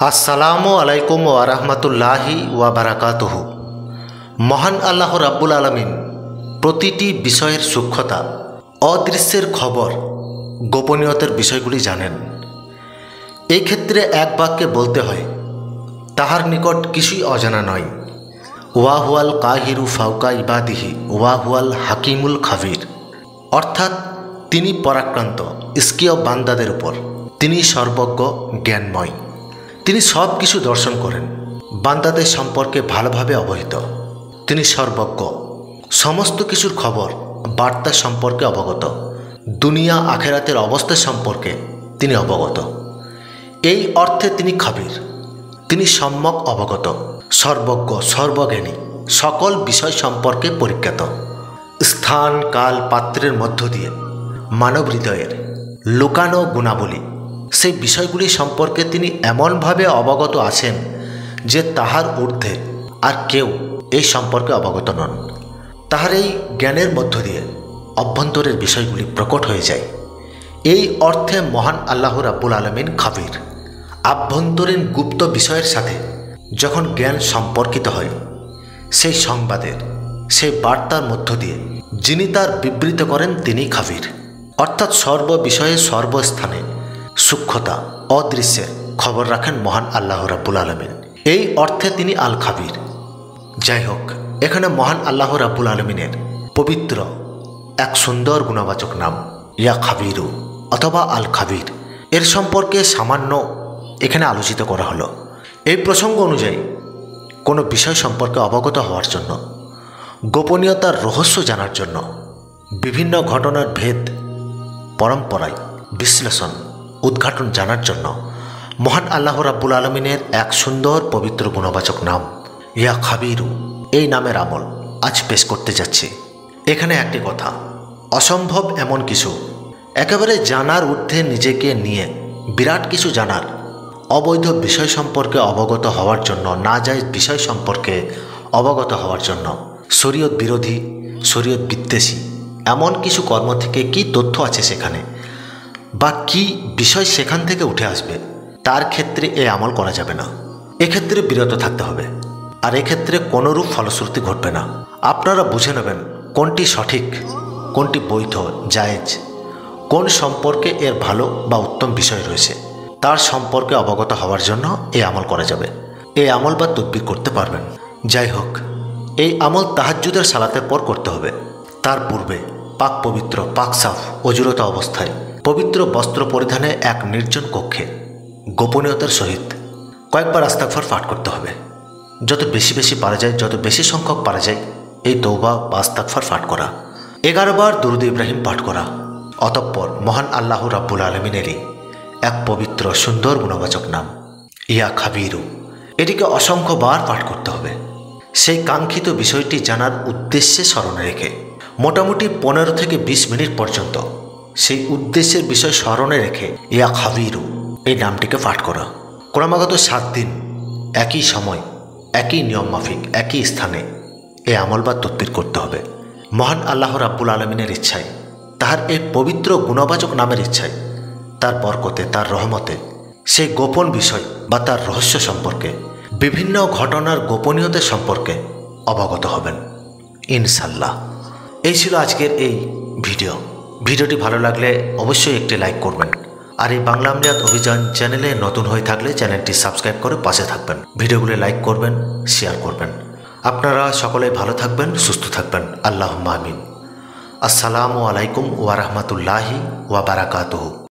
আসসালামু আলাইকুম ওয়া রাহমাতুল্লাহি ওয়া বারাকাতুহু। মহান আল্লাহ রাব্বুল আলামিন প্রতিটি বিষয়ের সূক্ষ্মতা, অদৃশ্যের খবর, গোপনীয়তার বিষয়গুলি জানেন। এই ক্ষেত্রে এক বাক্যে বলতে হয়, তাহার নিকট কিছুই অজানা নয়। ওয়া হুয়াল কাহিরু ফাওকা ইবাদিহি ওয়া হুয়াল হাকিমুল খাবির। অর্থাৎ তিনি পরাক্রান্ত স্কিয় বান্দাদের উপর, তিনি সর্বজ্ঞ, জ্ঞানময়। তিনি সব কিছু দর্শন করেন, বান্দাদের সম্পর্কে ভালোভাবে অবহিত। তিনি সর্বজ্ঞ, সমস্ত কিছুর খবর, বার্তা সম্পর্কে অবগত। দুনিয়া আখেরাতের অবস্থা সম্পর্কে তিনি অবগত। এই অর্থে তিনি খাবির, তিনি সম্যক অবগত, সর্বজ্ঞ, সর্বজ্ঞানী, সকল বিষয় সম্পর্কে পরিজ্ঞাত। স্থান, কাল, পাত্রের মধ্য দিয়ে মানব হৃদয়ের লুকানো গুণাবলী, সেই বিষয়গুলি সম্পর্কে তিনি এমনভাবে অবগত আছেন যে তাহার ঊর্ধ্বে আর কেউ এই সম্পর্কে অবগত নন। তাহার এই জ্ঞানের মধ্য দিয়ে অভ্যন্তরের বিষয়গুলি প্রকট হয়ে যায়। এই অর্থে মহান আল্লাহ রাব্বুল আলামিন খাবির। আভ্যন্তরীণ গুপ্ত বিষয়ের সাথে যখন জ্ঞান সম্পর্কিত হয়, সেই সংবাদের, সেই বার্তার মধ্য দিয়ে যিনি তার বিবৃত করেন তিনি খাবির। অর্থাৎ সর্ব বিষয়ে সর্বস্থানে সূক্ষ্মতা, অদৃশ্যের খবর রাখেন মহান আল্লাহ রাব্বুল আলামিন। এই অর্থে তিনি আল খাবির। যাই হোক, এখানে মহান আল্লাহ রাব্বুল আলামিনের পবিত্র এক সুন্দর গুণবাচক নাম ইয়া খাবিরু অথবা আল খাবির, এর সম্পর্কে সামান্য এখানে আলোচিত করা হলো। এই প্রসঙ্গ অনুযায়ী কোনো বিষয় সম্পর্কে অবগত হওয়ার জন্য, গোপনীয়তার রহস্য জানার জন্য, বিভিন্ন ঘটনার ভেদ, পরম্পরায় বিশ্লেষণ, উদ্ঘাটন জানার জন্য মহান আল্লাহ রাব্বুল আলামিনের এক সুন্দর পবিত্র গুণবাচক নাম ইয়া খাবিরু, এই নামের আমল আজ পেশ করতে যাচ্ছি। এখানে একটি কথা, অসম্ভব এমন কিছু, একেবারে জানার ঊর্ধ্বে নিজেকে নিয়ে বিরাট কিছু জানার, অবৈধ বিষয় সম্পর্কে অবগত হওয়ার জন্য, নাজায়েজ বিষয় সম্পর্কে অবগত হওয়ার জন্য, শরীয়ত বিরোধী, শরীয়ত বিদ্বেষী এমন কিছু কর্ম থেকে কি তথ্য আছে সেখানে, বা কি বিষয় সেখান থেকে উঠে আসবে, তার ক্ষেত্রে এ আমল করা যাবে না। এক্ষেত্রে বিরত থাকতে হবে, আর এক্ষেত্রে কোনোরূপ ফলশ্রুতি ঘটবে না। আপনারা বুঝে নেবেন কোনটি সঠিক, কোনটি বৈধ, জায়েজ, কোন সম্পর্কে এর ভালো বা উত্তম বিষয় রয়েছে, তার সম্পর্কে অবগত হওয়ার জন্য এই আমল করা যাবে। এই আমল বা তদবির করতে পারবেন। যাই হোক, এই আমল তাহাজ্জুদের সালাতের পর করতে হবে। তার পূর্বে পাক পবিত্র, পাক সাফ, অজুরত অবস্থায় পবিত্র বস্ত্র পরিধানে এক নির্জন কক্ষে গোপনীয়তার সহিত কয়েকবার আস্তাগফার পাঠ করতে হবে। যত বেশি বেশি পারা যায়, যত বেশি সংখ্যক পারা যায়, এই তওবা বা আস্তাগফার পাঠ করা, 11 বার দুরূদ ইব্রাহিম পাঠ করা, অতঃপর মহান আল্লাহ রাব্বুল আলামিনেরই এক পবিত্র সুন্দর গুণবাচক নাম ইয়া খাবিরু, এটিকে অসংখ্যবার পাঠ করতে হবে। সেই কাঙ্ক্ষিত বিষয়টি জানার উদ্দেশ্যে স্মরণে রেখে মোটামুটি 15 থেকে 20 মিনিট পর্যন্ত সেই উদ্দেশ্যের বিষয় স্মরণে রেখে ইয়া খাবিরু এই নামটিকে পাঠ করা। ক্রমাগত 7 দিন একই সময়, একই নিয়ম মাফিক, একই স্থানে এই আমল বা তদবির করতে হবে। মহান আল্লাহ রাব্বুল আলামিনের ইচ্ছায়, তাহার এই পবিত্র গুণবাচক নামের ইচ্ছায়, তার বরকতে, তার রহমতে সেই গোপন বিষয় বা তার রহস্য সম্পর্কে, বিভিন্ন ঘটনার গোপনীয়তা সম্পর্কে অবগত হবেন ইনশাল্লাহ। এই ছিল আজকের এই ভিডিওটি ভালো লাগলে অবশ্যই একটি লাইক করবেন, আর এই বাংলা আমলিয়াত অভিযান চ্যানেলে নতুন হয়ে থাকলে চ্যানেলটি সাবস্ক্রাইব করে পাশে থাকবেন। ভিডিওগুলি লাইক করবেন, শেয়ার করবেন। আপনারা সকলে ভালো থাকবেন, সুস্থ থাকবেন। আল্লাহুম্মা আমিন। আসসালামু আলাইকুম ওয়া রাহমাতুল্লাহি ওয়া বারাকাতুহু।